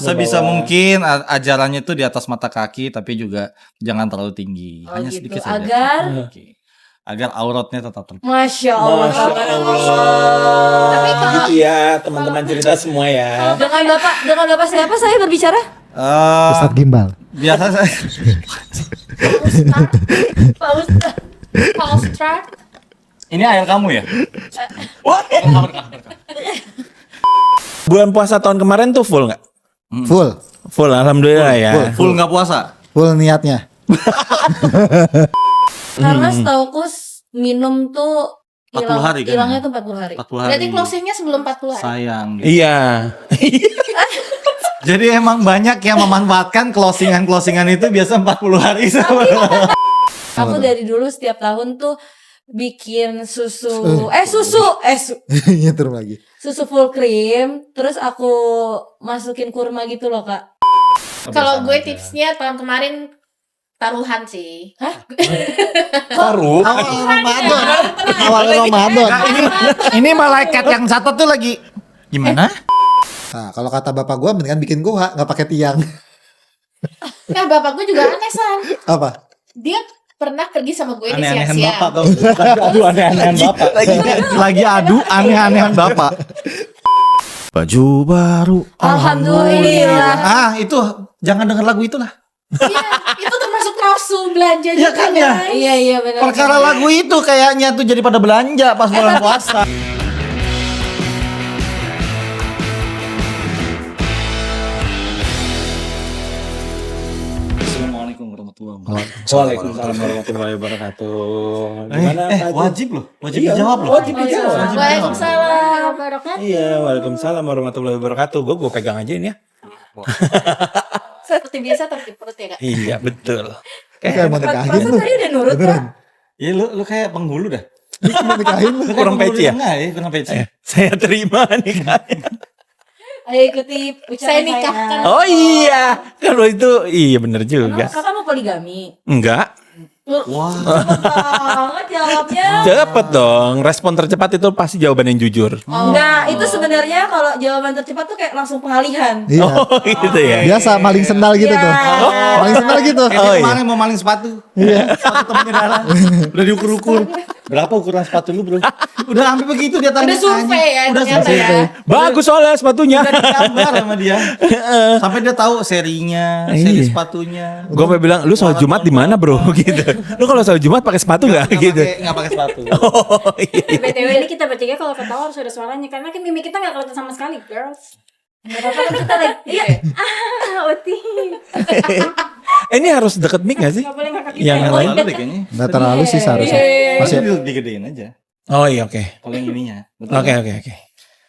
Sebisa mungkin ajarannya itu di atas mata kaki, tapi juga jangan terlalu tinggi. Oh Hanya gitu. sedikit saja. Agar Oke. Agar auratnya tetap terbuka. Masya Allah. Masya Allah. Tapi kalau Gitu ya teman-teman cerita semua ya. dengan bapak siapa saya berbicara? Ustadz Gimbal. Biasa saya Pak Ustadz. Pak Ustadz. ini air kamu ya? Bulan puasa tahun kemarin tuh full nggak? Full. Full, alhamdulillah ya. Full nggak puasa? Full niatnya. Karena setauku minum tuh 40 hari kan? hilangnya tuh 40 hari. 40 hari. Berarti closingnya sebelum 40 hari. Sayang. Gitu. Iya. Jadi emang banyak yang memanfaatkan closingan itu biasa 40 hari. Aku dari dulu setiap tahun tuh bikin susu Nyetir lagi. susu full cream, terus aku masukin kurma gitu loh, Kak. Kalau gue tipsnya tahun kemarin taruhan sih. Taruh. Awal Ramadan. Ini malaikat yang satu tuh lagi gimana? Nah, kalau kata bapak gua mendingan bikin gua nggak pakai tiang. Nah bapak gue juga aneh San. Apa? Dia pernah pergi sama gue di Aneh-anehan siang-siang. bapak tuh. Aduh aneh-anehan bapak. Lagi adu aneh-anehan bapak. Baju baru. Alhamdulillah. Ah itu jangan denger lagu itulah. Iya, itu termasuk nafsu belanja Iya juga kan ya? guys. Iya benar. Perkara lagu itu kayaknya tuh jadi pada belanja pas bulan puasa. Assalamualaikum warahmatullahi wabarakatuh. Waalaikumsalam warahmatullahi wabarakatuh. Gimana? Pak Haji? Wajib loh, wajib Iya, dijawab loh. wajib dijawab. Waalaikumsalam wabarakatuh. Iya, waalaikumsalam warahmatullahi wabarakatuh. Gue pegang aja ini ya. Seperti biasa tertib perut ya kak. Iya, betul. Kayak mau nikahin Perasaan lu. tadi udah nurut, Kak. Beneran. Iya lu kayak penghulu dah. Lu mau nikahin lu. Lu Kurang kayak penghulu peci ya? enggak ya? Kurang peci. Saya terima nih kan. Ayo ikuti ucapan Saya nikahkan. Oh iya, kalau itu iya bener juga. Kakak mau poligami? Enggak. Wah. Banget jawabnya. Cepet dong, respon tercepat itu pasti jawaban yang jujur. Enggak, itu sebenarnya kalau jawaban tercepat tuh kayak langsung pengalihan. Iya. Oh gitu ya. Biasa maling sendal gitu Iya. tuh. Maling sendal gitu. Kayak Oh, dia iya. kemarin mau maling sepatu. Iya. Sepatu temennya Dara. Udah diukur-ukur. Berapa ukuran sepatu lu, Bro? Udah sampai begitu dia tanya. Udah survei ya Udah ternyata survei. ya. Bagus soalnya sepatunya. Udah digambar sama dia. Sampai dia tahu serinya, seri sepatunya. Gue mau bilang, lu sholat Jumat di mana bro? Gitu. Lu kalau sholat Jumat pakai sepatu nggak? Gitu. Nggak pakai sepatu. Oh iya. BTW ini kita bertiga kalau ketawa harus ada suaranya karena kan mimik kita nggak kelihatan sama sekali, girls. Enggak apa-apa kan kita lagi. Iya. Uti. Ini harus deket mic gak sih? Nggak boleh ngakak Yang kita. lain? Lalu deh kayaknya. Nggak terlalu sih seharusnya. Masih Masih digedein aja. Oh iya oke. Kalau yang ininya. Betul. Oke.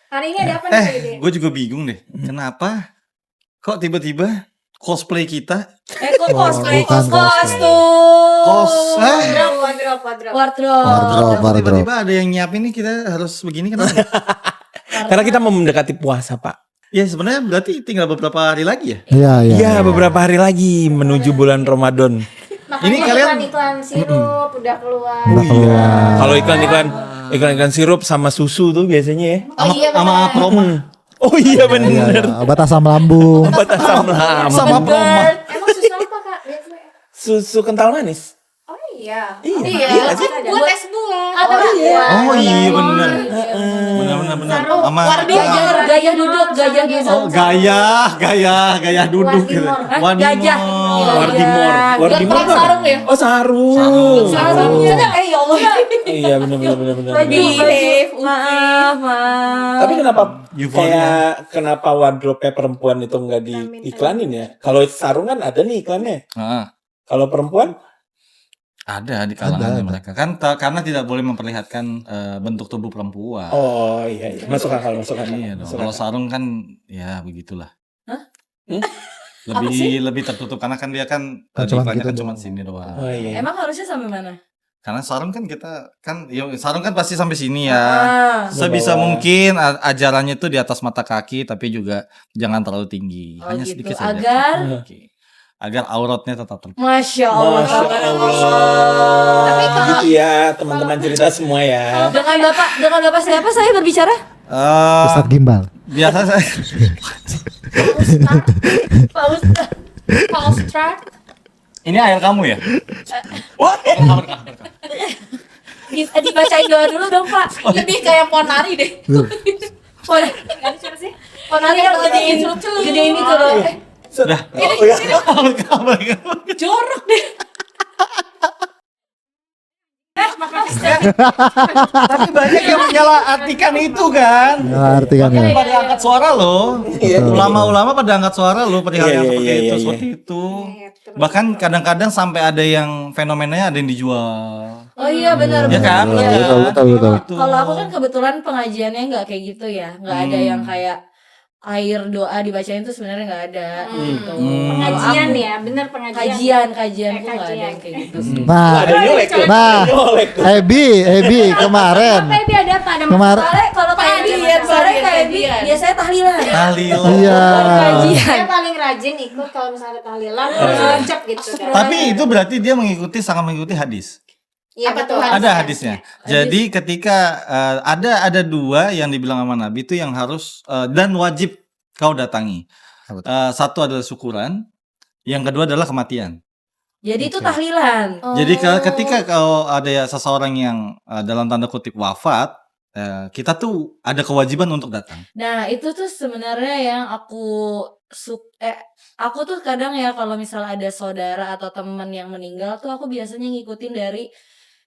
Hari ini ada apa nih? Dede? Gue juga bingung deh. Kenapa? Kok tiba-tiba cosplay kita Kok cosplay, bukan kostum. Wardrobe. Wardrobe. tiba-tiba ada yang nyiapin nih kita harus begini kenapa? Karena kita mau mendekati puasa pak. Ya sebenarnya berarti tinggal beberapa hari lagi ya. Iya, iya. Iya beberapa hari lagi menuju bulan Ramadan. Makanya Ini kalian- iklan sirup udah keluar. Udah keluar. Kalau iklan sirup sama susu tuh biasanya ya. Oh iya Sama benar. promo. Oh iya Iya, bener. iya. Obat asam lambung. Obat asam lambung. Sama promo. Emang susu apa kak? Susu kental manis. Oh iya. Iya. Iya, nggak sih? buat es buah. Ada iya. Oh iya bener. Benar. Sama Gajah duduk. oh, gaya duduk gitu. Gajah. Wardimor. Wardimor perang sarung ya? Oh sarung. Sarungnya. Ya Allah. Iya benar. Maaf. Tapi kenapa Euforia. kenapa wardrobe perempuan itu nggak diiklanin ya? Kalau sarung kan ada nih iklannya. Ah, Kalau perempuan ada di kalangan Ada. mereka kan karena tidak boleh memperlihatkan bentuk tubuh perempuan. oh iya masuk akal. Iya dong. Masuk Kalau akal. sarung kan ya begitulah. Hah? Lebih tertutup karena kan dia kan Cuma iklannya gitu kan cuma doang. sini doang. Oh iya. Emang harusnya sampai mana? Karena sarung kan kita kan ya sarung kan pasti sampai sini ya. Ah. Sebisa Bawah. mungkin ajarannya itu di atas mata kaki tapi juga jangan terlalu tinggi. Oh Hanya gitu. sedikit saja. Agar Oke. Agar auratnya tetap terbuka. Masya Allah. Masya Allah. Tapi kalau Gitu ya teman-teman cerita semua ya. Dengan bapak siapa saya berbicara? Ustadz Gimbal. biasa saya Pak Ustadz. Pak Ustadz. ini air kamu ya? Dibacain doa dulu dong Pak. Lebih kayak Ponari deh. Siapa sih? Ponari yang gede ini tuh loh. Sudah. Jorok deh. Tapi banyak yang menyalahartikan itu kan. Ngerti kan ya. Pada angkat suara loh. Ulama-ulama pada angkat suara loh pada hal yang seperti itu. Bahkan kadang-kadang sampai ada yang fenomenanya ada yang dijual. Oh iya benar. Ya kan? Iya. Betul. Kalau aku kan kebetulan pengajiannya nggak kayak gitu ya, nggak ada yang kayak air doa dibacain tuh sebenarnya nggak ada gitu. Pengajian Kalau aku, ya, bener pengajian. kajian tuh nggak ada yang kayak gitu sih. Nah, Ada nyolek tuh. nah, Nyolek tuh. Ebi kemarin. Tapi ada apa? Ada Kemarin. Kalau kayak Kajian. biasanya tahlilan. Tahlil. Iya. Saya paling rajin ikut kalau misalnya tahlilan, cocok gitu kan. Tapi itu berarti dia sangat mengikuti hadis. Iya Apa betul. tuh? Ada hadisnya. Jadi ketika ada dua yang dibilang sama Nabi itu yang harus dan wajib kau datangi. Satu adalah syukuran, yang kedua adalah kematian. Jadi itu tahlilan. Jadi ketika kau ada seseorang yang dalam tanda kutip wafat, kita tuh ada kewajiban untuk datang. Nah itu tuh sebenarnya yang aku tuh kadang ya kalau misal ada saudara atau teman yang meninggal tuh aku biasanya ngikutin dari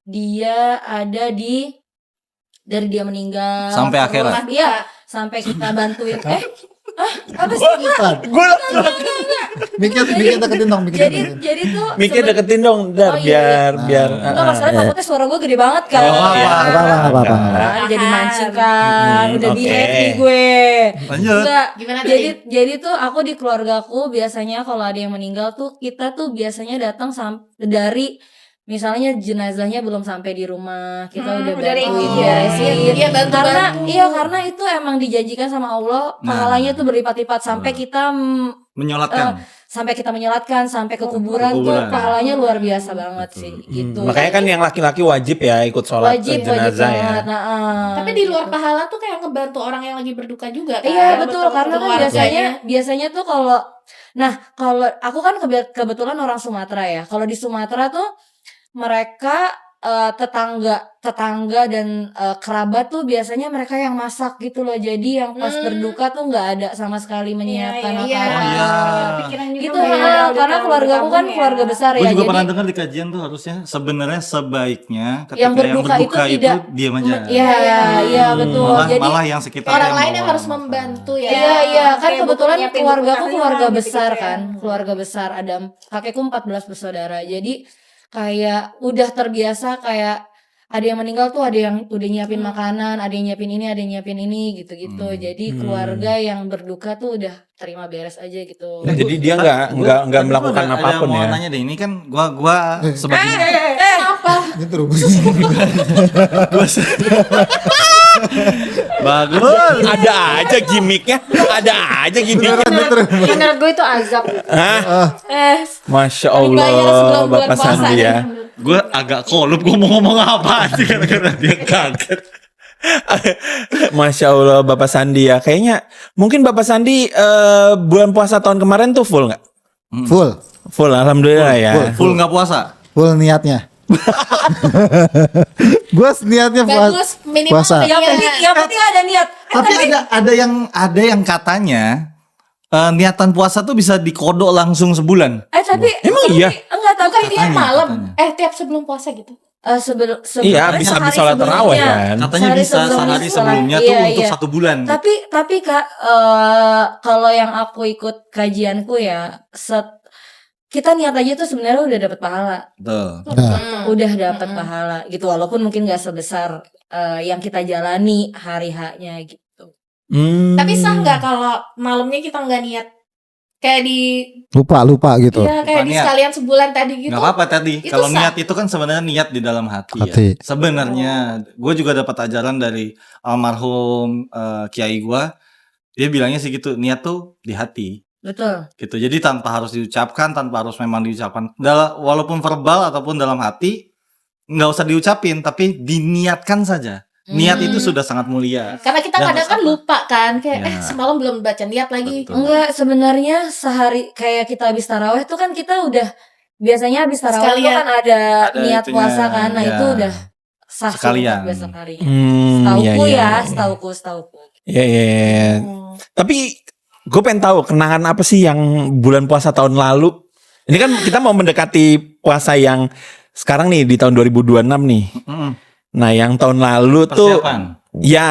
dia ada dari dia meninggal Sampai terus, akhirat. iya sampai kita bantuin apa sih Gue Mikir deketin dong, jadi tuh mikir deketin dong, Oh, iya. biar. Enggak masalah takutnya suara gue gede banget kan. Apa-apa. Jadi mancing kan, udah oke. di happy gue. Lanjut. Enggak. Gimana Jadi tuh aku di keluargaku biasanya kalau ada yang meninggal tuh kita tuh biasanya datang dari misalnya jenazahnya belum sampai di rumah, kita udah udah bantuin ready. beresin. Iya, bantu-bantu. Karena itu emang dijanjikan sama Allah, pahalanya tuh berlipat-lipat sampai kita Menyolatkan. sampai kita menyolatkan sampai ke kuburan tuh Kuburan. pahalanya luar biasa banget sih gitu. Makanya kan yang laki-laki wajib ya ikut sholat wajib jenazah ya. banget. Nah, Tapi di luar pahala tuh kayak ngebantu orang yang lagi berduka juga kan. iya betul karena kan Keluarganya. biasanya tuh kalau aku kan kebetulan orang Sumatera ya. Kalau di Sumatera tuh mereka tetangga dan kerabat tuh biasanya mereka yang masak gitu loh. Jadi yang pas berduka tuh nggak ada sama sekali menyiapkan Iya. apa-apa. Iya. Pikiran juga Gitu udah karena tahu keluarga aku kan kamu ya. keluarga besar Gue ya. juga Jadi pernah dengar di kajian tuh harusnya sebenarnya sebaiknya ketika yang berduka itu tidak diam aja. Iya betul. Jadi Malah yang sekitar Orang lain yang harus membantu ya. Iya kan Kayak kebetulan buku nyiapin keluarga buku aku tahlilan keluarga gitu-gitu besar ya. kan, keluarga besar ada kakekku 14 bersaudara. Jadi kayak udah terbiasa kayak ada yang meninggal tuh ada yang udah nyiapin makanan, ada yang nyiapin ini, ada yang nyiapin ini gitu-gitu. Jadi keluarga yang berduka tuh udah terima beres aja gitu. Nah, jadi dia nggak melakukan apapun mau ya. nanya deh, ini kan gua sebagai Gitu Rumus. bagus. Ada aja gimmicknya, Menurut gue itu azab. Hah? Masya Bayar sebelum Allah, bulan Bapak puasa Sandi ya. Gue agak kolup, gue mau ngomong apa sih karena dia kaget. Masya Allah Bapak Sandi ya. Kayaknya mungkin Bapak Sandi bulan puasa tahun kemarin tuh full nggak? Full Alhamdulillah ya. Full nggak puasa. Full niatnya. Gue niatnya Bagus minimal puasa. Yang penting ada niat. Tapi ada yang katanya niatan puasa tuh bisa dikodok langsung sebulan. Tapi Emang iya? enggak tahu Bukan tiap Katanya, malam. katanya. Tiap sebelum puasa gitu. sebelum Iya, habis sholat tarawih kan. Katanya bisa sehari sebelumnya tuh untuk 1 bulan. Tapi Kak, kalau yang aku ikut kajianku ya, kita niat aja tuh sebenarnya udah dapat pahala. Tuh. Udah dapat pahala gitu walaupun mungkin gak sebesar yang kita jalani hari haknya gitu. Tapi sah nggak kalau malamnya kita nggak niat? Kayak di Lupa gitu. Iya, kayak Lupa di niat. sekalian sebulan tadi gitu. Nggak apa-apa tadi. Itu Kalau sah. niat itu kan sebenarnya niat di dalam hati. Hati. Ya. Sebenarnya gue juga dapat ajaran dari almarhum kiai gue. Dia bilangnya sih gitu, niat tuh di hati. Betul. Gitu. Jadi tanpa harus diucapkan, tanpa harus memang diucapkan. Walaupun verbal ataupun dalam hati, nggak usah diucapin, tapi diniatkan saja. Niat itu sudah sangat mulia. Karena kita Dan kadang kan terus apa? lupa kan, kayak Ya. semalam belum baca niat lagi. Betul. Enggak, sebenarnya sehari kayak kita habis taraweh tuh kan kita udah biasanya habis taraweh tuh Sekalian. kan ada Ada niat itunya, puasa kan. Nah, ya. itu udah sah Sekalian. untuk besok hari. Iya, Setauku iya. setauku. Iya. Hmm. Tapi gue pengen tahu kenangan apa sih yang bulan puasa tahun lalu. Ini kan kita mau mendekati puasa yang sekarang nih di tahun 2026 nih. Mm-mm. Nah, yang tahun lalu tuh Persiapan. ya,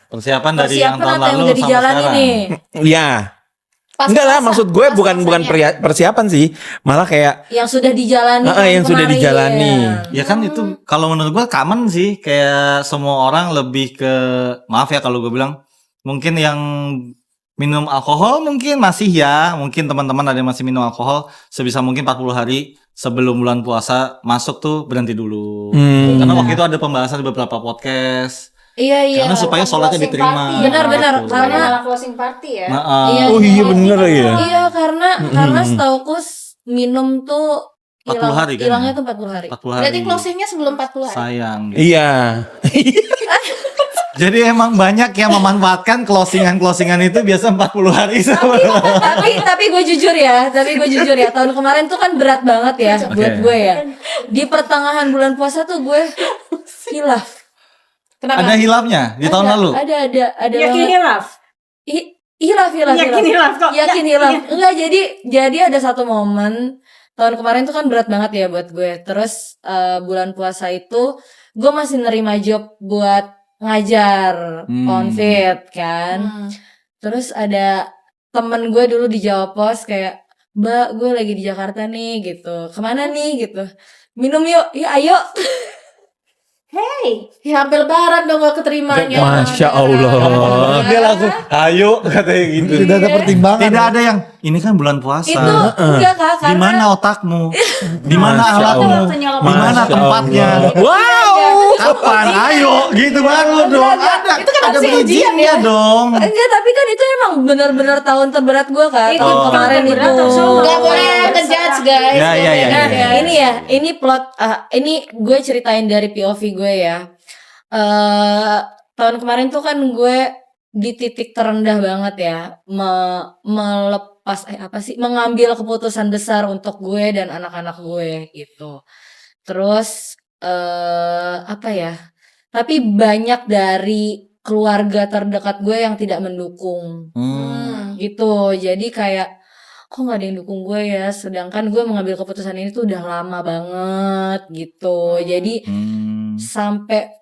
Persiapan dari yang Persiapan tahun apa yang lalu udah sampai dijalani sekarang. nih? ya. Pas Enggak lah, puasa, maksud gue pas bukan puasanya. persiapan sih, malah kayak Yang sudah dijalani yang sudah kemarin. dijalani. Ya kan itu kalau menurut gua common sih, kayak semua orang lebih ke, maaf ya kalau gue bilang, mungkin yang minum alkohol mungkin masih ya, mungkin teman-teman ada yang masih minum alkohol, sebisa mungkin 40 hari sebelum bulan puasa masuk tuh berhenti dulu. Karena waktu itu ada pembahasan di beberapa podcast. Iya. Karena supaya sholatnya closing diterima. party. Benar-benar, Gitu. karena- Malah closing party ya. Nah, Iya. Oh iya bener ya. Iya, karena setauku minum tuh 40 hari kan? hilangnya tuh 40 hari. 40 hari. Berarti closingnya sebelum 40 hari. Sayang. Gitu. Iya. Jadi emang banyak yang memanfaatkan closingan itu biasa 40 hari sebelum. tapi gue jujur ya, tahun kemarin tuh kan berat banget ya buat Oke. gue ya. Di pertengahan bulan puasa tuh gue hilaf. Kenapa? Ada hilafnya di tahun lalu. Ada Yakin banget. hilaf. Hilaf. Yakin hilaf kok. Yakin hilaf. Enggak, jadi ada satu momen tahun kemarin tuh kan berat banget ya buat gue. Terus bulan puasa itu gue masih nerima job buat ngajar konfit kan. Terus ada temen gue dulu di Jawa Pos kayak, "Mbak, gue lagi di Jakarta nih," gitu. "Kemana nih?" gitu. "Minum yuk." "Ya ayo." Ya hampir lebaran dong gak keterimanya. Masya Allah. Dia langsung, ayo katanya gitu. Tidak ada pertimbangan. Tidak ada yang ini kan bulan puasa. Itu enggak Kak, Di karena mana otakmu? Di mana Masya alatmu? Allah. Waktunya Di mana Masya tempatnya? Wow. Kapan? Ayo, gitu baru dong. Ada, Itu kan ada harusnya ujian perizinnya dong. enggak, tapi kan itu emang benar-benar tahun terberat gue Kak. Itu Tahun tahun kemarin terberat itu. atau semua? Gak boleh ngejudge guys. Ya, ya, ya, Nah, ya. ini plot ini gue ceritain dari POV gue ya. Tahun kemarin tuh kan gue di titik terendah banget ya, melepas mengambil keputusan besar untuk gue dan anak-anak gue gitu. Terus tapi banyak dari keluarga terdekat gue yang tidak mendukung gitu. Jadi kayak kok gak ada yang dukung gue ya, sedangkan gue mengambil keputusan ini tuh udah lama banget gitu. Jadi sampai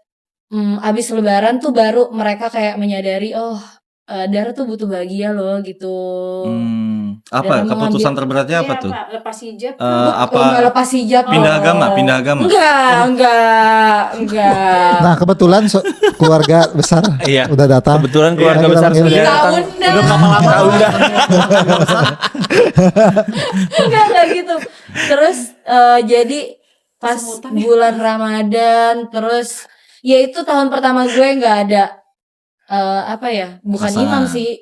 abis lebaran tuh baru mereka kayak menyadari, oh Dara tuh butuh bahagia loh gitu. Apa Dan keputusan terberatnya apa Iya, tuh? Pak, lepas hijab. Enggak Apa lepas hijab. pindah loh. agama? Pindah agama. Enggak. Nah kebetulan keluarga besar Iya. udah datang. Kebetulan keluarga Iya, besar kita sudah panggil. datang. Tahun dah. Udah berapa lama? Tahun dah. Enggak gitu. Terus jadi pas bulan Ramadan, terus ya itu tahun pertama gue nggak ada bukan Puasa. imam sih,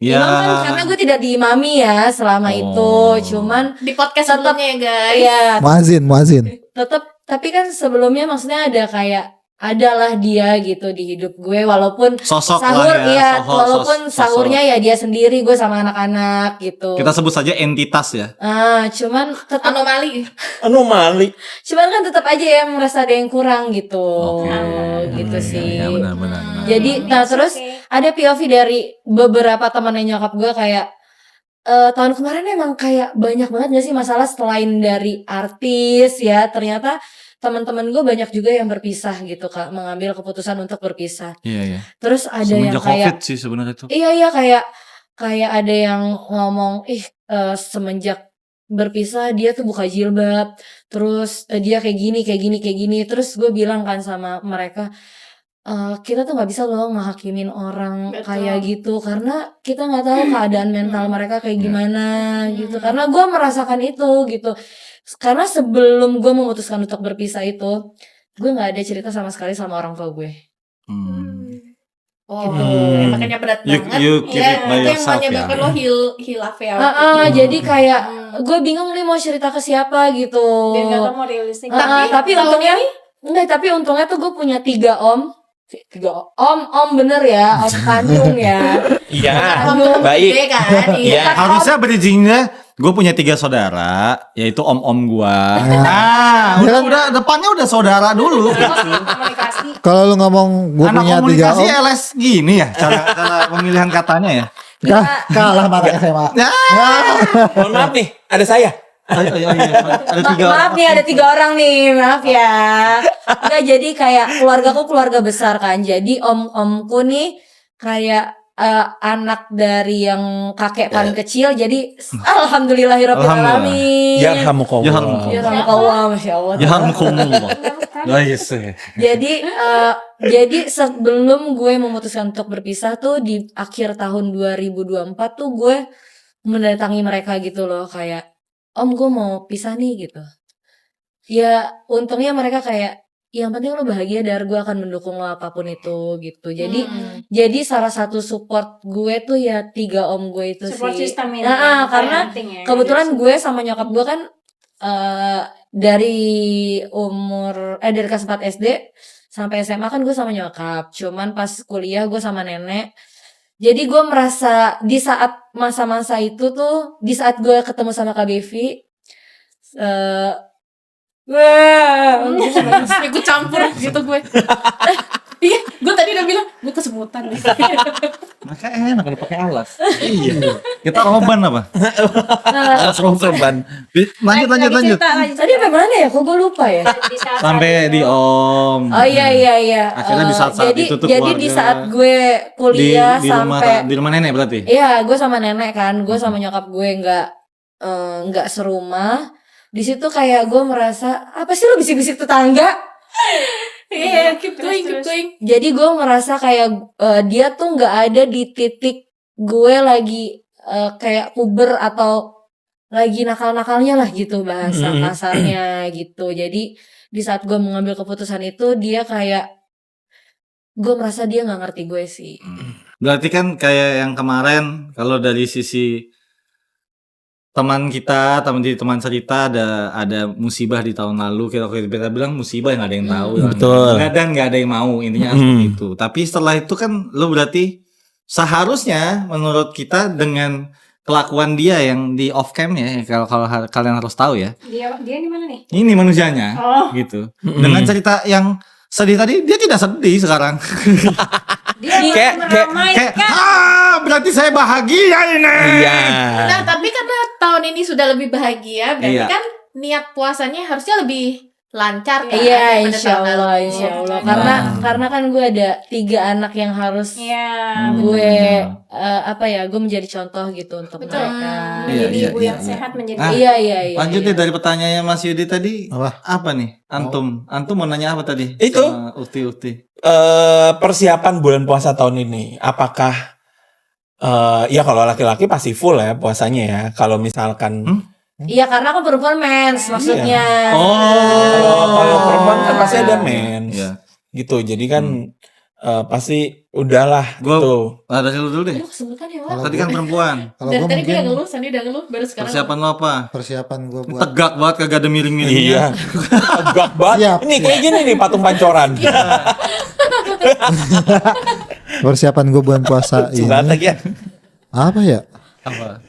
Ya. imam kan karena gue tidak diimami ya selama itu, cuman Di podcast Tetep- sebelumnya ya guys. ya Muazin. tetap, tapi kan sebelumnya maksudnya adalah dia gitu di hidup gue, walaupun Sosok sahur lah ya. ya, sosok- walaupun sosok. sahurnya ya dia sendiri, gue sama anak-anak gitu. Kita sebut saja entitas ya. Cuman tetap Anomali. Anomali. Cuman kan tetap aja ya merasa ada yang kurang gitu. Oke. Gitu sih. Ya, benar. Jadi terus ada POV dari beberapa temannya nyokap gue kayak tahun kemarin emang kayak banyak banget gak sih masalah selain dari artis ya, ternyata teman-teman gue banyak juga yang berpisah gitu Kak, mengambil keputusan untuk berpisah. Iya. Terus ada yang Semenjak kayak COVID sih sebenarnya itu. iya kayak ada yang ngomong semenjak berpisah dia tuh buka jilbab, terus dia kayak gini, terus gue bilang kan sama mereka, kita tuh nggak bisa loh ngehakimin orang Betul. kayak gitu karena kita nggak tahu keadaan mental mereka kayak gimana gitu, karena gue merasakan itu gitu. Karena sebelum gue memutuskan untuk berpisah itu, gue nggak ada cerita sama sekali sama orang tua gue. Oh, Gitu. makanya berat You- banget. you keep it by itu yang yourself menyebabkan ya. lo hilaf ya. Jadi kayak gue bingung nih mau cerita ke siapa gitu. Dan gak tau mau realistik. Tapi tahun untungnya ini Enggak, tapi untungnya tuh gue punya 3 om. 3 om bener ya, om kandung ya. Iya. Om Baik. gede kan. Iya. Harusnya bridgingnya gue punya 3 saudara, yaitu om-om gua. Nah, udah depannya udah saudara dulu. Komunikasi. Kalau lu ngomong gue Anak punya 3 komunikasi om, LS gini ya cara pemilihan katanya ya. kalah sama anak SMA. Mohon maaf nih, ada saya. Ada 3 Maaf nih ada 3 orang nih, maaf ya. Enggak, jadi kayak keluargaku keluarga besar kan. Jadi om-omku nih kayak anak dari yang kakek paling kecil. Jadi alhamdulillahirabbil alamin. Yarhamukallah. Yarhamukallah, masya Allah. Yarhamukumullah. Jadi sebelum gue memutuskan untuk berpisah tuh di akhir tahun 2024 tuh gue mendatangi mereka gitu loh, kayak om gue mau pisah nih gitu. Ya untungnya mereka kayak yang penting lo bahagia, dan gue akan mendukung lo apapun itu gitu. Jadi salah satu support gue tuh ya 3 om gue itu Support sih. system ini. Karena penting ya. kebetulan gue sama nyokap gue kan dari dari kelas 4 SD sampai SMA kan gue sama nyokap. Cuman pas kuliah gue sama nenek. Jadi gue merasa di saat masa-masa itu tuh, di saat gue ketemu sama Kak Bevi, Ikut campur gitu gue. Iya, gue tadi udah bilang gue kesemutan nih. Maka enak kalau pakai alas. Iya. Kita roban apa? Alas roban. Lanjut. tadi sampai mana ya? Kok gue lupa ya? Sampai di om. Oh iya. Akhirnya di saat-saat jadi, itu tuh jadi di keluarga. saat gue kuliah di rumah nenek berarti. Iya, gue sama nenek kan, gue sama nyokap gue nggak serumah. Di situ kayak gue merasa apa sih lo bisik-bisik tetangga? Iya, keep going. Jadi gue merasa kayak dia tuh nggak ada di titik gue lagi kayak puber atau lagi nakal-nakalnya lah gitu bahasa kasarnya gitu. Jadi di saat gue mengambil keputusan itu, dia kayak gue merasa dia nggak ngerti gue sih. Berarti kan kayak yang kemarin kalau dari sisi teman cerita ada musibah di tahun lalu, kita bilang musibah nggak ada yang tahu, Betul. dan nggak ada yang mau, intinya seperti itu. Tapi setelah itu kan lo berarti seharusnya menurut kita dengan kelakuan dia yang di off cam ya, kalau kalian harus tahu ya, Dia di mana nih? ini manusianya Oh. gitu. Dengan cerita yang sedih tadi, dia tidak sedih sekarang. Dia Kayak- Berarti saya bahagia ini. Iya. Nah, tapi karena tahun ini sudah lebih bahagia, berarti Iya. kan niat puasanya harusnya lebih lancar kan? Iya, daripada tahun lalu. insya Allah. Nah. Karena kan gue ada 3 anak yang harus Iya. gue gue menjadi contoh gitu untuk Betul. mereka. Menjadi Iya, ibu iya, yang iya. sehat, menjadi Ah. Iya. Lanjut deh dari pertanyaannya Mas Yudi tadi. Apa? Nih? Antum mau nanya apa tadi? Itu. Sama Uti. Persiapan bulan puasa tahun ini, apakah ya kalau laki-laki pasti full ya puasanya ya. Kalau misalkan Iya, karena kan perempuan mens maksudnya. kalau perempuan kan pasti ada mens Iya. gitu. Jadi kan pasti udahlah Gua- gitu. Dari lu dulu deh. Aduh, kesebutan ya, Wak. Kalau Tadi kan perempuan. Kalau Dari gue tadi gue udah mungkin ngeluh, Sandi udah ngeluh, baru sekarang. Persiapan lu apa? persiapan gue buat Tegak banget, kagak ada miring-miringnya. Iya. Tegak banget. Siap. Ini kayak gini nih patung pancoran. persiapan gue bulan puasa Surat ini lagi ya. apa ya? Apa?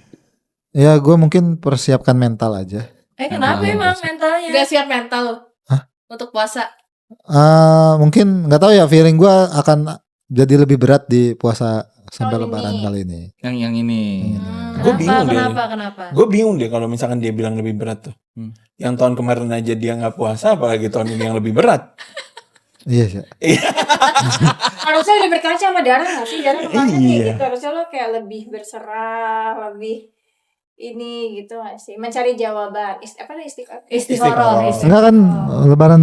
Ya gue mungkin persiapkan mental aja. Kenapa emang mentalnya? Gak siap mental lo Hah? untuk puasa. Mungkin nggak tahu ya, feeling gue akan jadi lebih berat di puasa sampai Tahun lebaran ini. kali ini. Yang ini. Gue bingung deh. Kenapa? Gue bingung deh kalau misalkan dia bilang lebih berat tuh. Yang tahun kemarin aja dia nggak puasa, apalagi tahun ini yang lebih berat. Iya sih. Harusnya udah berkaca sama Dara nggak sih? Dara kemarin Iya. kayak gitu. Harusnya lo kayak lebih berserah, lebih ini gitu nggak sih? Mencari jawaban. Istiqoroh. Istikharah. Enggak kan,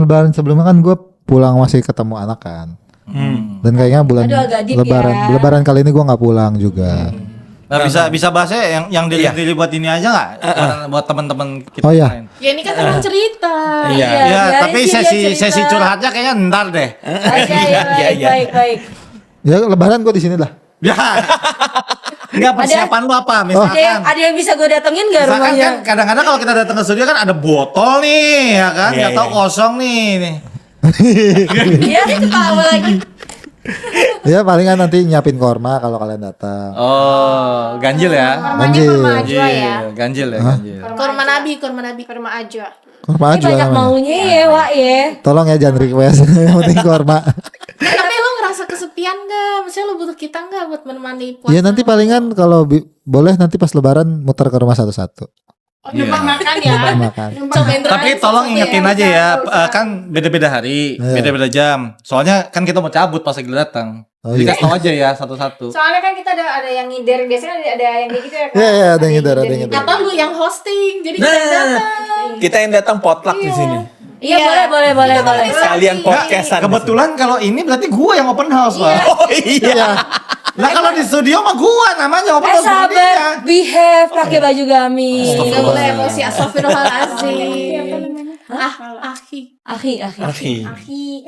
lebaran sebelumnya kan gue pulang masih ketemu anak kan. Dan kayaknya bulan Aduh, agak deep ya. lebaran kali ini gue nggak pulang juga. Nah, bisa bahasnya yang diri buat ini aja nggak? Buat teman-teman kita Oh, iya. lain. Ya ini kan orang cerita. Iya. Ya, biarin tapi sih dia cerita. sesi curhatnya kayaknya ntar deh. Baik. Ya lebaran gue di sini lah. Ya. Enggak, persiapan lu apa? Misalkan Ada yang bisa gue datengin gak Misalkan rumahnya? kan kadang-kadang kalau kita datang ke studio kan ada botol nih, ya kan? Iya, Nggak tahu iya. kosong nih. Iya, Ketawa lagi. Ya palingan nanti nyiapin korma kalau kalian datang. Oh, ganjil ya. Kormanya Ganjil. kurma ajwa ya. Ganjil ya, Hah? ganjil. Kurma nabi, kurma nabi. Kurma ajwa. Korma ini aja banyak namanya. maunya ya, Wak ya. Tolong ya jangan request. Yang penting korma. Tapi lo ngerasa kesepian gak? Maksudnya lo butuh kita gak buat menemani puasa? Iya nanti palingan kalau boleh nanti pas lebaran muter ke rumah satu-satu. Oh, numpang makan ya. Numpang makan. Cobain Tapi terakhir tolong sesuatu ingetin yang aja ya, usaha. kan beda-beda hari, Iya. beda-beda jam. Soalnya kan kita mau cabut pas lagi datang. Oh, Jadi iya. kasih tau aja ya satu-satu. Soalnya kan kita ada yang ngider, biasanya ada yang kayak gitu ya. Kak? Iya, iya, ada yang ngider, ada yang ngider. Atau lu yang hosting, jadi kita yang Nah, datang. kita yang datang potluck di sini. Iya, Iya. boleh. Sekalian podcastan. Kebetulan kalau ini berarti gua yang open house, Pak. Oh iya. Nah, kalau di studio mah gua namanya open house. bukan dia. Sabar, behave, pakai baju gamis. Gak boleh emosi, Apa astagfirullahaladzim. namanya? Akhi. Akhi. Aki,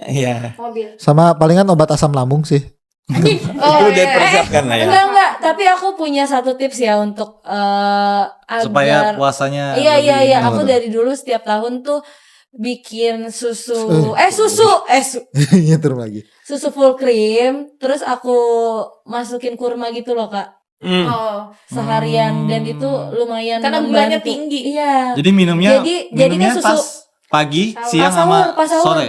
Iya. mobil. Sama palingan obat asam lambung sih. Itu udah dipersiapkan lah ya. Enggak, tapi aku punya satu tips ya untuk Supaya agar puasanya Iya, lebih- aku dari dulu setiap tahun tuh bikin susu Nyetir lagi. susu full cream, terus aku masukin kurma gitu loh, Kak. Hmm. Oh, Seharian dan itu lumayan Karena gulanya membantu. tinggi. Iya. Jadi minumnya Jadinya susu pas pagi, siang sahur, sama pas sahur. sore.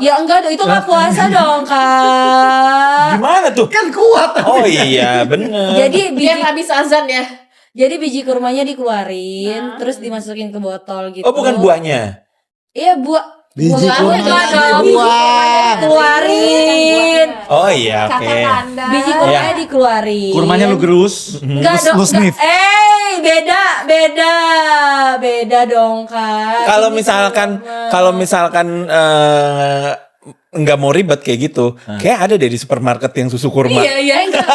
Ya enggak dong, itu nggak puasa dong, Kak. Gimana tuh? Kan kuat. Oh iya, bener. Jadi biar biji habis azan ya. jadi biji kurmanya dikeluarin, terus dimasukin ke botol gitu. Oh bukan buahnya. Iya, buah. Biji Buahnya kurma enggak dong, biji dibuang. kurmanya dikeluarin. Oh iya, oke. Kakak kanda. Biji kurmanya dikeluarin. Kurmanya lu gerus. Enggak Lu dong. sniff. Beda dong, Kak. Kalau Ini misalkan kurma. kalau misalkan nggak mau ribet kayak gitu, kayak ada deh di supermarket yang susu kurma. Iya, enggak.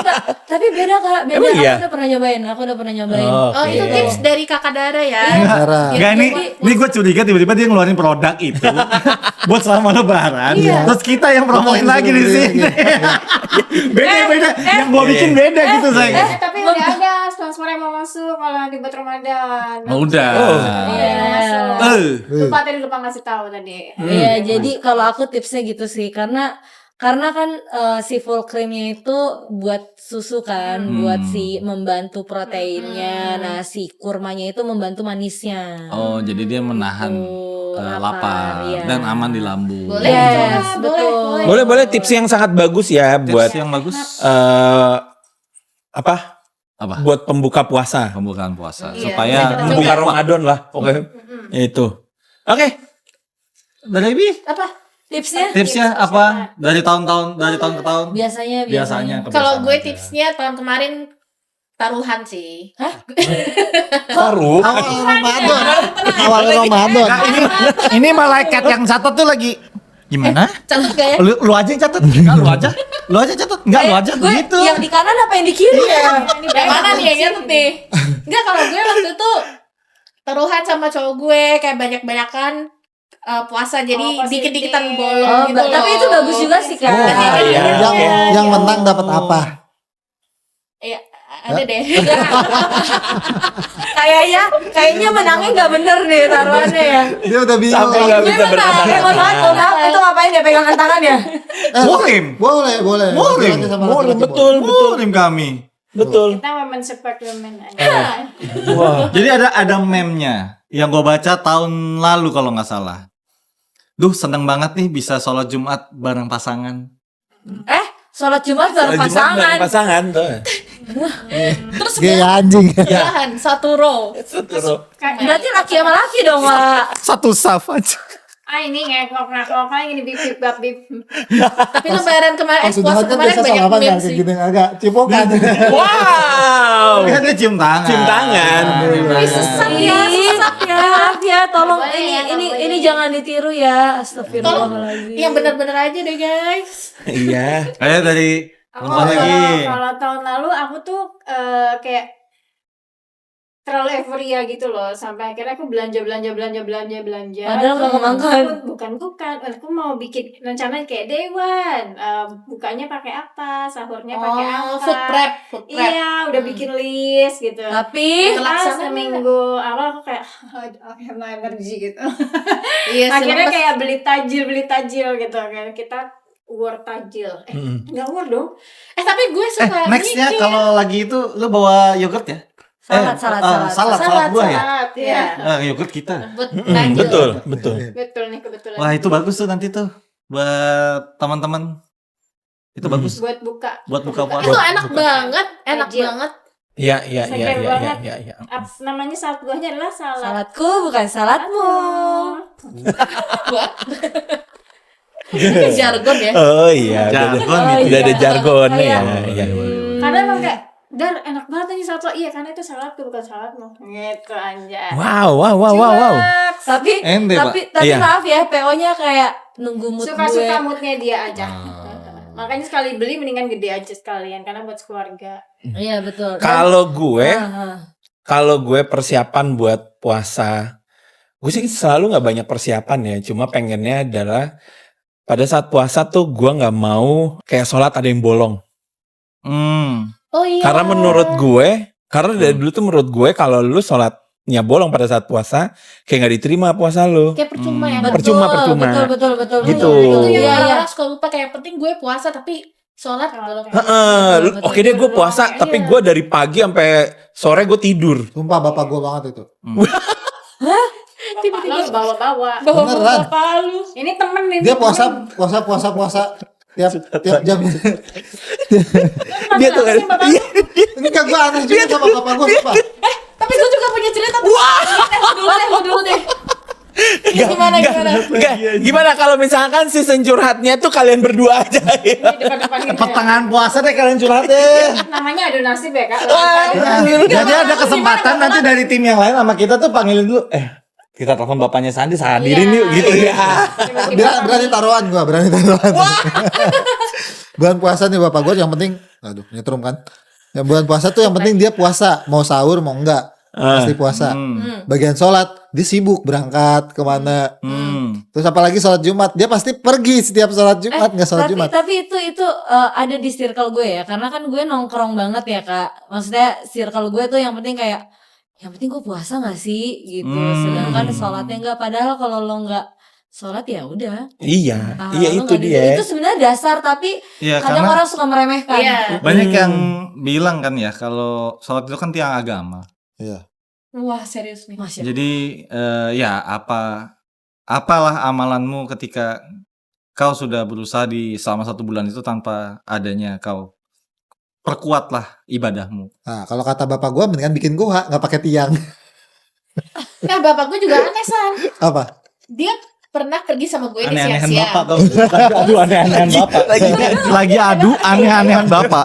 Tapi beda, Kak. Beda. Emang iya? Aku udah pernah nyobain. Oh, Oh, oke. itu tips dari kakak Dara ya. Darah. Enggak, ini gue curiga tiba-tiba dia ngeluarin produk itu buat selama lebaran. Terus kita yang promoin lagi di sini. Beda-beda. Yang gue bikin beda gitu saya. Tapi udah ada sponsor yang mau masuk kalau di buat Ramadan. Udah. Oh. Iya. Lupa ngasih tahu tadi. Iya, jadi kalau aku tipsnya gitu sih, karena kan si full creamnya itu buat susu kan, buat si membantu proteinnya. Nah, si kurmanya itu membantu manisnya. Oh, jadi dia menahan Tuh, lapar iya. dan aman di lambung. Boleh Yes, dicoba, betul. Boleh tips yang sangat bagus ya buat Tips yang bagus apa? apa? Buat pembuka puasa. Pembukaan puasa Iya, supaya bisa kita Pembuka Ramadan lah. Oke. Itu. Oke. dari Bi, Apa? Tipsnya tipsnya apa dari tahun ke tahun? biasanya. Kalau gue aja. tipsnya tahun kemarin taruhan sih. Taruh. Awal Ramadan. Awal Ramadan. Nah, ini malaikat yang catat tuh lagi gimana? Catat gak ya? Lu aja yang catat. Enggak, lu aja catat. Enggak, lu aja Gue begitu. yang di kanan apa yang di kiri ya? Yang mana nih yang nyatet nih? Enggak, kalau gue waktu itu taruhan sama cowok gue kayak banyak-banyakan puasa, jadi positif. dikit-dikitan bolong Oh, gitu loh. tapi itu bagus juga sih, Kak. Ah, iya. Yang Oke. yang menang dapat apa? Iya, ada deh. Kayaknya menangnya nggak bener deh taruhannya ya. Dia udah bingung. Sampai nggak bisa Mohon berkata-kata. maaf, itu ngapain ya pegangan tangan ya? Murim. Boleh. Murim. Laki-laki sama Murim, laki-laki betul. Murim kami. Betul. Kita women support women aja. Wah. Jadi ada meme-nya yang gue baca tahun lalu kalau nggak salah. Duh, seneng banget nih bisa sholat Jumat bareng pasangan. Sholat Jumat bareng pasangan. Pasangan tuh. Terus Gaya anjing. sebelahan satu row. Berarti laki sama laki dong, Wak. Satu saf aja. Ini ngekok ini bip bip bap bip. Tapi lebaran kemarin, puasa kan kemarin biasa banyak salaman meme kan sih. kayak gini agak cipokan. Wow. Kan dia cium tangan. Cium tangan. Wih, sesat ya, sesat ya. Maaf ya, tolong Boleh ya, ini boleh. jangan ditiru ya. Tolong Astagfirullahaladzim. yang benar-benar aja deh, guys. Iya. Ayo dari Aku Lupa lagi. kalau tahun lalu aku tuh kayak terlalu euforia gitu loh, sampai akhirnya aku belanja. Padahal nggak kemakan. Bukan, aku mau bikin rencana kayak Dewan, bukanya pakai apa, sahurnya pakai apa. Food prep. Iya, udah bikin list gitu. Tapi Pas Terlaksana seminggu awal aku kayak I have no energy gitu. Iya, Akhirnya selepas- kayak beli tajil gitu kan. Kita war tajil. Enggak war dong. tapi gue suka Nextnya mikir. kalau lagi itu lu bawa yogurt ya? salad. Salad buah ya? Salad, ya. Yogurt kita. buat Mm, tajil. betul. Betul nih kebetulan. Wah itu bagus tuh nanti tuh buat teman-teman. Itu bagus Buat buka. buat buka Itu puasa. enak banget, enak Tajil. banget. Iya. Segar banget. Iya. Namanya salad buahnya adalah salad. Saladku bukan saladmu. Itu jargon ya. Oh iya, Jargon udah itu. ada jargonnya ya. Kayak- Iya. Karena emang kayak Dar enak banget nih salad lo. Iya karena itu saladku bukan saladmu. Gitu anjay. Wow. Tapi Ente, tapi Iya. maaf ya, PO-nya kayak nunggu mood Suka-suka gue. moodnya dia aja. Makanya sekali beli mendingan gede aja sekalian karena buat keluarga. Iya betul. Kalau gue, Ah. kalau gue persiapan buat puasa, gue sih selalu nggak banyak persiapan ya. Cuma pengennya adalah pada saat puasa tuh gue nggak mau kayak sholat ada yang bolong. Oh iya. Karena menurut gue, karena dari dulu tuh menurut gue kalau lu sholatnya bolong pada saat puasa, kayak nggak diterima puasa lu. kayak percuma ya. Betul, Percuma. Betul. Gitu. Itu yang Iya, iya. orang-orang suka lupa kayak yang penting gue puasa tapi sholat belum. Heeh, Betul. oke deh gue puasa, Iya. tapi gue dari pagi sampai sore gue tidur. Sumpah bapak gue banget itu. Tiba-tiba Lo bawa-bawa. Beneran. palu. Ini temen nih. Dia puasa tiap jam. Dia tuh kan, iya, Ini kan gue aneh juga sama bapak gue, sumpah. Tapi gue juga punya cerita tuh. Wah, dulu deh. Gimana? Gimana kalau misalkan season curhatnya tuh kalian berdua aja ya? Depan-depan gitu ya. Pertengahan puasa deh kalian curhat deh. Namanya adu nasib ya kak. Jadi ada kesempatan nanti dari tim yang lain sama kita tuh panggilin dulu. Kita telepon bapaknya Sandi, hadirin yuk gitu ya. Berani taruhan gue, Bulan puasa nih bapak gue yang penting, aduh nyetrum kan. Yang bulan puasa tuh yang penting dia puasa, mau sahur mau enggak, pasti puasa. Bagian sholat, dia sibuk berangkat kemana. Terus apalagi sholat Jumat, dia pasti pergi setiap sholat Jumat, nggak sholat Jumat. Tapi itu ada di circle gue ya, karena kan gue nongkrong banget ya kak. Maksudnya circle gue tuh yang penting kayak, yang penting gue puasa nggak sih gitu. Sedangkan sholatnya enggak. Padahal kalau lo nggak sholat ya udah. Iya, Ah, iya lo itu nggak di- dia. Itu sebenarnya dasar tapi Iya kadang karena orang suka meremehkan. Iya. banyak yang bilang kan ya kalau sholat itu kan tiang agama. Iya. Wah, serius nih. Masya Jadi ya apalah amalanmu ketika kau sudah berusaha di selama 1 bulan itu tanpa adanya kau perkuatlah ibadahmu. Nah kalau kata bapak gue mendingan bikin gua nggak pakai tiang. Nah, bapak gue juga aneh, San. Apa? Dia pernah pergi sama gue di Aneh-anehan siang-siang. bapak kau. Aduh aneh-anehan bapak. Lagi adu aneh-anehan bapak.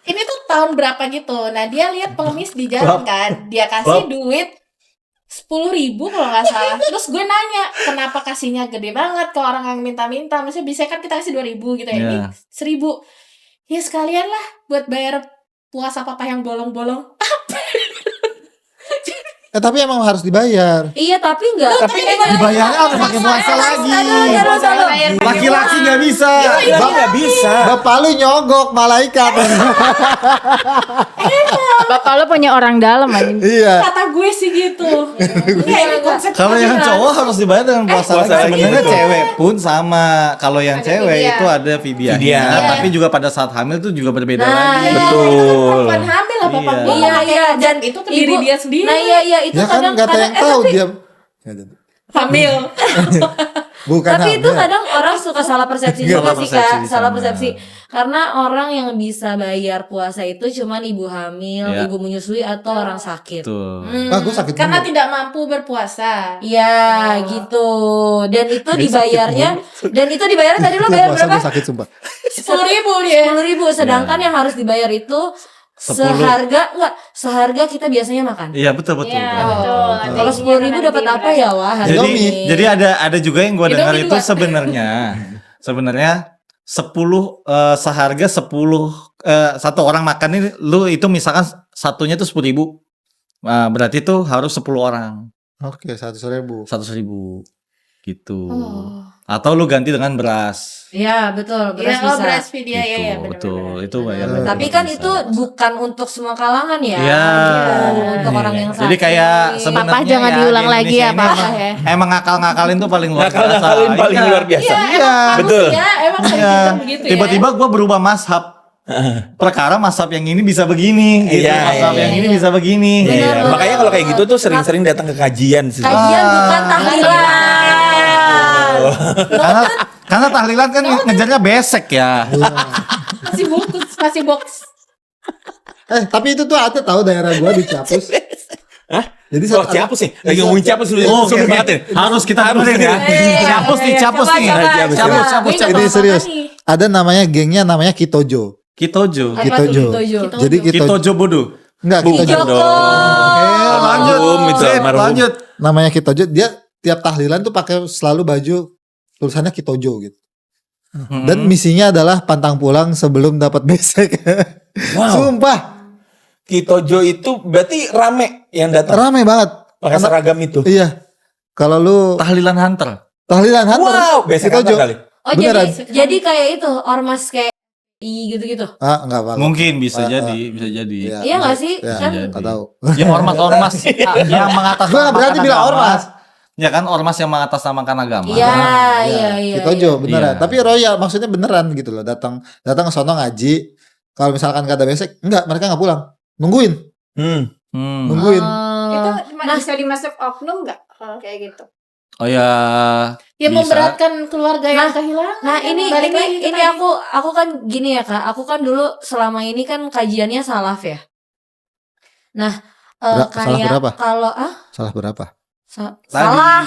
Ini tuh tahun berapa gitu. Nah, dia lihat pengemis di jalan kan. Dia kasih duit 10.000 kalau nggak salah. Terus gue nanya, kenapa kasihnya gede banget ke orang yang minta-minta? Maksudnya bisa kan kita kasih 2.000 gitu ya. Ini Iya. 1.000. Ya sekalian lah buat bayar puasa papa yang bolong-bolong. Tapi emang harus dibayar. Iya tapi enggak. Tapi dibayarnya harus pakai puasa lagi. Laki-laki nggak bisa. Bang nggak bisa. Bapak lu nyogok malaikat. Bapak lo punya orang dalam aja. Iya. Kata gue sih gitu. Kalau yang cowok harus dibayar dengan puasa puasa lagi. lagi. Sebenarnya cewek pun sama. Kalau yang Ada cewek fidyah. itu ada fidyahnya, Fidyah. tapi juga pada saat hamil tuh juga berbeda Nah, lagi. iya. Betul. Perempuan hamil lah papa Iya. gue. Iya, dan itu ke diri ibu- dia sendiri. Nah iya itu Ya kan kadang nggak ada yang tahu dia. Hamil. Bukan tapi itu hamil. kadang orang suka salah persepsi Iya, juga salah sih kak, persepsi salah sama. persepsi. Karena orang yang bisa bayar puasa itu cuman ibu hamil, Iya. ibu menyusui atau orang sakit. Tuh. Ah, gue sakit Karena dulu. tidak mampu berpuasa. Iya gitu. Dan itu dibayarnya, tadi lo bayar Puasa berapa? gue sakit sumpah. 10.000 dia. 10.000. Sedangkan yang harus dibayar itu 10. seharga kita biasanya makan. Iya betul. Iya betul. Ada Kalau ininya 10.000 nanti dapat apa berarti. ya wah? Indomie. Jadi ada juga yang gue dengar Indomie itu dua. sebenarnya 10 seharga 10 satu orang makan ini lu itu misalkan satunya tuh 10.000. berarti itu harus 10 orang. Oke, 100.000. 100.000 gitu. Oh. Atau lu ganti dengan beras. Iya betul, beras Iya, oh bisa. beras video Gitu, ya, betul. benar-benar. Itu bayar. Tapi kan itu bukan untuk semua kalangan ya. Iya. Gitu, untuk orang yang sakit. Jadi kayak sebenarnya Papa jangan ya, diulang di lagi Indonesia ya, ini Papa emang- ya. Emang ngakal-ngakalin tuh paling luar biasa. Ngakal-ngakalin paling Iya. luar biasa. Iya. Betul. Ya, emang Iya. kayak begitu ya. Tiba-tiba gue berubah mazhab. Perkara mazhab yang ini bisa begini, gitu. Iya, Mazhab iya, yang iya. ini bisa begini. Iya, Bener banget. makanya kalau kayak gitu tuh sering-sering datang ke kajian sih. Kajian bukan tahlilan. Karena tahlilan kan ngejarnya besek ya. Kasih box. Tapi itu tuh ada tahu daerah gua di Ciapus. Hah? Jadi Oh, Ciapus nih. Lagi ngomongin Ciapus dulu. Oh, Sulit oke. banget nih. Harus kita dengerin ya. Ciapus nih, Ciapus nih. Ciapus. Ini serius. Ada namanya gengnya namanya Kitojo. Kitojo. Apa Kitojo. tuh Kitojo? Jadi Kitojo bodoh. enggak Kitojo. Joko. Lanjut. Almarhum, itu Sip, almarhum. lanjut. Namanya Kitojo, dia tiap tahlilan tuh pakai selalu baju tulisannya Kitojo gitu. Dan misinya adalah pantang pulang sebelum dapat besek. Wow. Sumpah, Kitojo itu berarti rame yang datang rame banget. pakai seragam itu. Iya. Kalau lu Tahlilan hunter. tahlilan hunter, Wow, besek Kitojo. apa kali? Oh Beneran. jadi kayak itu ormas kayak gitu-gitu. Enggak apa. Mungkin bisa Ah, jadi, bisa jadi. Iya nggak sih? Ya, Kan Iya. enggak tahu. Ya ormas-ormas yang mengatasnamakan Gua nggak berani bilang agama. ormas. Ya kan ormas yang mengatasnamakan agama. iya Iya, iya. Kitojo beneran. Iya. Tapi royal maksudnya beneran gitu loh. Datang ke sono ngaji. Kalau misalkan gak ada besek, enggak, mereka nggak pulang. Nungguin. Nungguin. Itu Nah. bisa dimasuk oknum nggak kalau kayak gitu? Oh ya. Ya Bisa. memberatkan keluarga yang kehilangan. Nah kan? ini Balik lagi ke ini tadi. aku kan gini ya Kak, aku kan dulu selama ini kan kajiannya salaf ya. Nah Salah kayak berapa? kalau Salah berapa? salah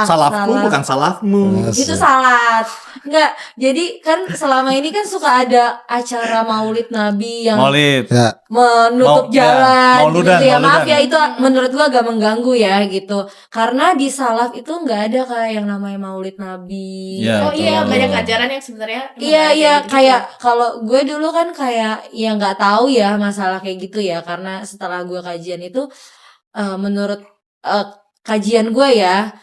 Salafku bukan salafmu. itu salat enggak. Jadi kan selama ini kan suka ada acara Maulid Nabi yang Maulid. Ya, menutup Ya, jalan mauludan, gitu ya. Maaf mauludan. ya itu menurut gua agak mengganggu ya gitu. Karena di salaf itu nggak ada kayak yang namanya Maulid Nabi. Iya, Oh betul. iya, banyak ajaran yang sebenarnya Iya gitu-gitu. kayak kalau gue dulu kan kayak ya nggak tahu ya masalah kayak gitu ya, karena setelah gue kajian itu menurut kajian gue ya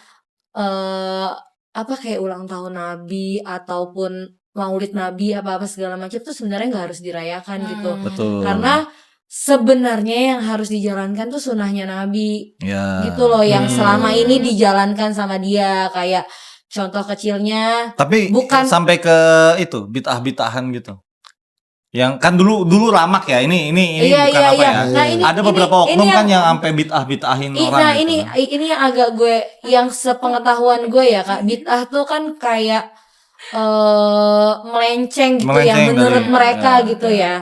apa kayak ulang tahun Nabi ataupun Maulid Nabi apa segala macam tuh sebenarnya nggak harus dirayakan gitu, Betul. karena sebenarnya yang harus dijalankan tuh sunahnya Nabi ya. gitu loh, yang selama ini dijalankan sama dia. Kayak contoh kecilnya Tapi Bukan- sampai ke itu bid'ah-bid'ahan gitu. Yang kan dulu ramak ya. Ini Iya, bukan iya, apa iya. ya. Nah, ini- Ada ini- beberapa ini oknum kan yang- yang sampai bid'ah-bid'ahin orang Nah gitu. ini yang agak gue, yang sepengetahuan gue ya Kak, bid'ah tuh kan kayak melenceng gitu ya Melenceng menurut dari- mereka ya. gitu ya.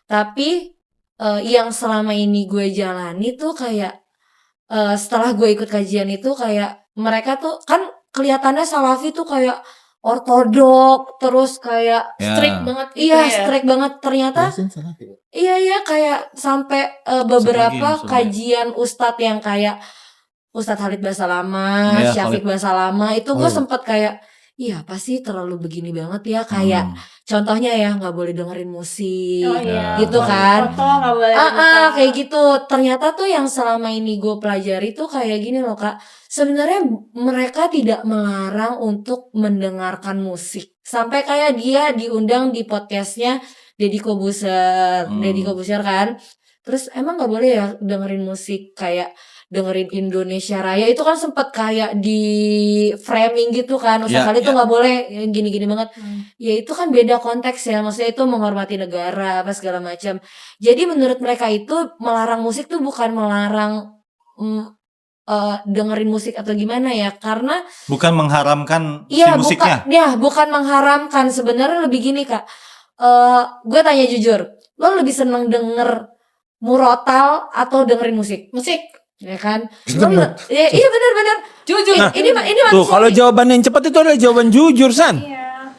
Tapi yang selama ini gue jalani tuh kayak setelah gue ikut kajian itu kayak mereka tuh kan kelihatannya salafi tuh kayak ortodok, terus kayak Ya. Strict banget gitu iya ya. strict banget. Ternyata Yasin salah ya? iya kayak sampai beberapa Maksud lagi. kajian ustadz yang kayak Ustadz Halid Basalamah, Iya, Syafiq Basalamah itu gue Oh, iya. sempet kayak iya pasti terlalu begini banget ya, kayak contohnya ya nggak boleh dengerin musik Oh iya. gitu kan. Foto nggak boleh dibuka. Kayak gitu. Ternyata tuh yang selama ini gue pelajari tuh kayak gini loh Kak. Sebenarnya mereka tidak melarang untuk mendengarkan musik. Sampai kayak dia diundang di podcastnya Deddy Kobuser. Deddy Kobuser kan. Terus emang nggak boleh ya dengerin musik, kayak dengerin Indonesia Raya itu kan sempet kayak di framing gitu kan. Ustaz Ya, Khalid tuh ya. nggak boleh yang gini-gini banget. Ya itu kan beda konteks ya. Maksudnya itu menghormati negara apa segala macam. Jadi menurut mereka itu melarang musik tuh bukan melarang dengerin musik atau gimana ya, karena Bukan mengharamkan si iya musiknya. bukan mengharamkan. Sebenarnya lebih gini Kak, gue tanya jujur, lo lebih seneng denger murotal atau dengerin musik? Musik. Ya kan? Iya benar-benar jujur. Ini Tuh, kalau jawaban yang cepat itu adalah jawaban jujur, San. Iya.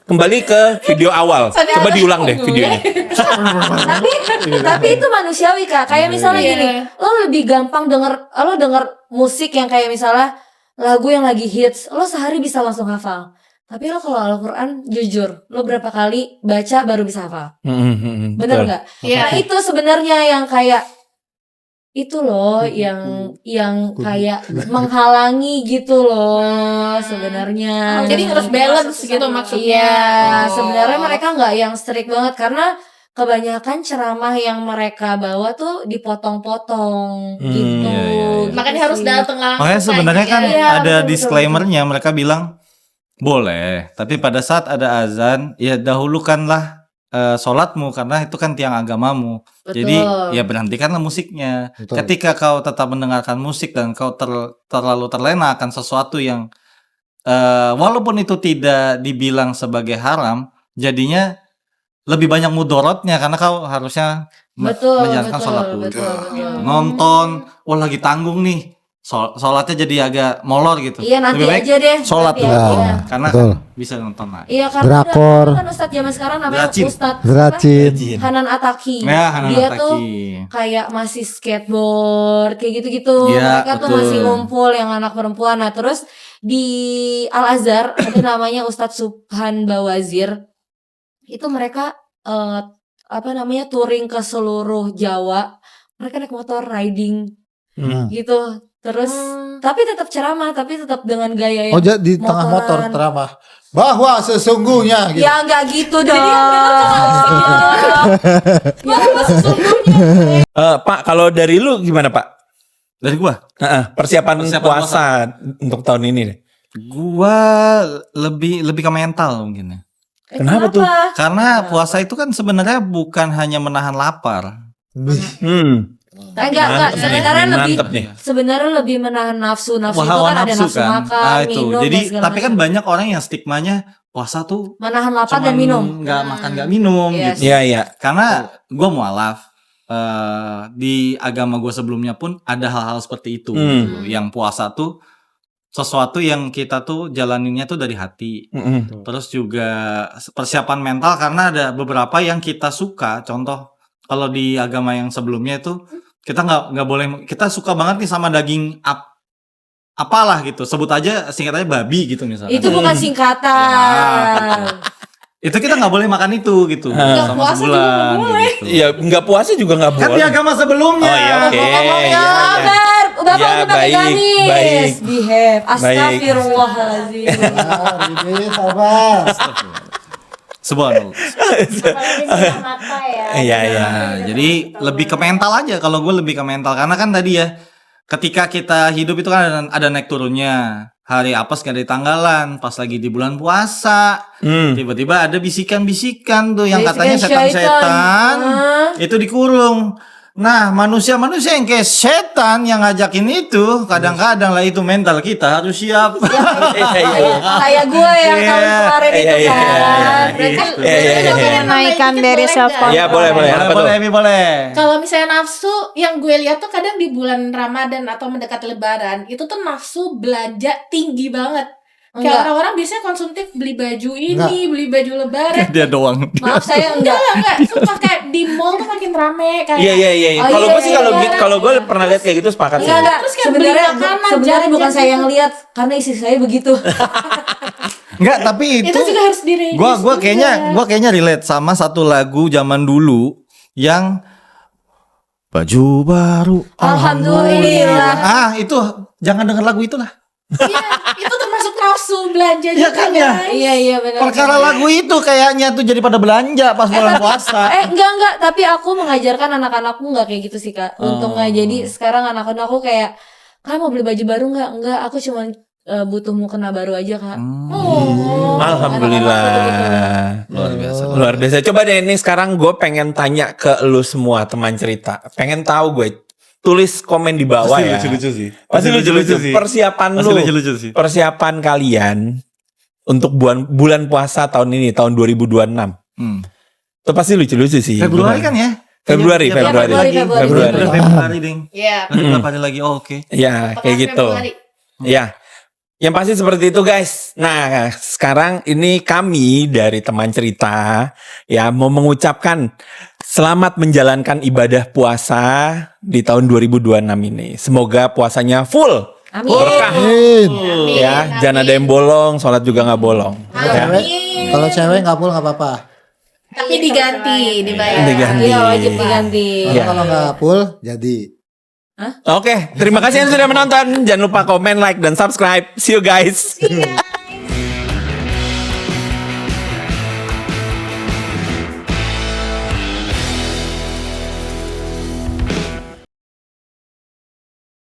Kembali ke video awal. Coba diulang deh videonya. tapi itu manusiawi Kak. Kayak misalnya Iya. gini, lo lebih gampang denger musik yang kayak misalnya lagu yang lagi hits, lo sehari bisa langsung hafal. Tapi lo kalau Al-Quran jujur, lo berapa kali baca baru bisa hafal. Bener Betul. nggak? Iya. Nah itu sebenarnya yang kayak itu loh yang kayak menghalangi gitu loh sebenarnya. Jadi harus balance gitu maksudnya. Iya, sebenarnya mereka nggak yang strict banget karena kebanyakan ceramah yang mereka bawa tuh dipotong-potong gitu. Iya. Makanya Gitu harus sih. datang langsung. Makanya sebenarnya kan Iya, ada betul, disclaimer-nya, mereka bilang boleh, tapi pada saat ada azan ya dahulukanlah sholatmu karena itu kan tiang agamamu. Betul. Jadi ya berhentikanlah musiknya. Betul. Ketika kau tetap mendengarkan musik dan kau terlalu terlena akan sesuatu yang walaupun itu tidak dibilang sebagai haram, jadinya lebih banyak mudorotnya karena kau harusnya menjalankan sholat dulu. betul. Nonton, wah lagi tanggung nih, sholatnya jadi agak molor gitu. Iya, nanti Lebih baik aja deh. sholat nanti dulu, aja. karena Betul. kan bisa nonton lagi. Iya, karena Drakor. kan Ustadz zaman sekarang namanya Zracin. Ustadz Zracin. Hanan Ataki. Ya, Hanan Dia Ataki. tuh kayak masih skateboard kayak gitu-gitu. Iya, Mereka tuh betul. masih ngumpul yang anak perempuan. Nah, terus di Al Azhar ada namanya Ustadz Subhan Bawazir. Itu mereka touring ke seluruh Jawa. Mereka naik motor riding gitu. Terus tapi tetap ceramah, tapi tetap dengan gaya yang Oh, jadi di tengah motor motoran. teramah bahwa sesungguhnya gitu. Ya enggak gitu dong. Pak, kalau dari lu gimana Pak? Dari gua, Persiapan Persiapan puasa untuk tahun ini deh. gua lebih ke mental mungkin ya. Kenapa tuh? Karena puasa itu kan sebenarnya bukan hanya menahan lapar. Enggak, sebenarnya lebih Mantep nih. sebenarnya lebih menahan nafsu itu Hawa kan ada nafsu makan, itu. minum Jadi dan segala tapi kan macam. banyak orang yang stigmanya puasa tuh Menahan lapar cuman dan minum. nggak makan nggak minum Yes. gitu. Iya, iya. Karena gua mualaf di agama gua sebelumnya pun ada hal-hal seperti itu. Gitu. Yang puasa tuh sesuatu yang kita tuh jalaninnya tuh dari hati. Terus juga persiapan mental karena ada beberapa yang kita suka. Contoh kalau di agama yang sebelumnya itu kita nggak boleh, kita suka banget nih sama daging apalah gitu. Sebut aja singkat aja babi gitu misalnya. Itu bukan singkatan. Itu kita nggak boleh makan itu gitu Nggak sama puasa juga sebulan nggak boleh. gitu. Iya, nggak puasa juga nggak Kan di boleh. agama sebelumnya. Oh iya, oke. Iya. Sabar, Bapak Ya, udah pakai baik, gamis. baik. Behave. Astagfirullahaladzim. Ini sabar. Subhanallah. Apalagi minum mata ya. Iya, iya. Nah, jadi lebih ke mental aja. Kalau gue lebih ke mental karena kan tadi ya, ketika kita hidup itu kan ada naik turunnya. Hari apes gak ada tanggalan. Pas lagi di bulan puasa, tiba-tiba ada bisikan-bisikan tuh yang katanya Bisikan setan-setan Hah? itu dikurung. Nah, manusia-manusia yang kayak setan yang ngajakin itu, kadang-kadang lah itu mental kita harus siap. Kayak gue yang Iya. tahun kemarin itu Iya, iya, kan. iya. Berarti Menaikkan dari self Iya, boleh, boleh. Apa tuh? Boleh, Emi, boleh. Kalau misalnya nafsu, yang gue lihat tuh kadang di bulan Ramadan atau mendekati Lebaran, itu tuh nafsu belanja tinggi banget. Kayak Enggak. orang-orang biasanya konsumtif beli baju ini, Enggak. beli baju Lebaran. Dia doang. Maaf saya enggak. Enggak, sumpah kayak di mall tuh makin rame kayak. Iya, iya, iya. Oh, Kalau iya, gue sih iya, kalau iya. gitu, kalau gue pernah lihat kayak gitu sepakat sih. Enggak. Terus kayak Sebenarnya beli makanan, sebenarnya bukan jajan saya yang gitu. lihat karena istri saya begitu. Enggak, tapi Itu juga harus diregis. gua kayaknya relate sama satu lagu zaman dulu yang baju baru. Alhamdulillah. Ah, itu jangan denger lagu itulah. Iya, itu termasuk nafsu belanja Iya juga. kan ya? Iya benar. Perkara lagu itu kayaknya tuh jadi pada belanja pas bulan puasa. Enggak, tapi aku mengajarkan anak-anakku enggak kayak gitu sih, Kak. Untungnya jadi sekarang anak-anakku kayak, "Kamu mau beli baju baru enggak?" "Enggak, aku cuma butuh mukena baru aja, Kak." Alhamdulillah. Luar biasa. Luar biasa. Coba deh ini sekarang gue pengen tanya ke lu semua teman cerita. Pengen tahu gue. Tulis komen di bawah ya. sih. Pasti lucu-lucu sih. Persiapan lu. lucu-lucu sih. Persiapan kalian untuk bulan puasa tahun ini, tahun 2026. Itu pasti lucu-lucu sih. Februari kan ya? Februari. Iya, Februari, Ding. Iya. Nanti berapa hari lagi? Oh, oke. Ya, kayak gitu. Ya. Yang pasti seperti itu guys. Nah sekarang ini kami dari teman cerita ya mau mengucapkan selamat menjalankan ibadah puasa di tahun 2026 ini. Semoga puasanya full. Amin. Berkah. Amin. Ya, jangan ada yang bolong, sholat juga nggak bolong. Ya. Kalau cewek nggak pulang nggak apa-apa. Tapi diganti, dibayar. Diganti. Iya, wajib diganti. Kalau nggak full jadi. Oke, terima kasih yang sudah menonton. Jangan lupa komen, like, dan subscribe. See you guys. Iya.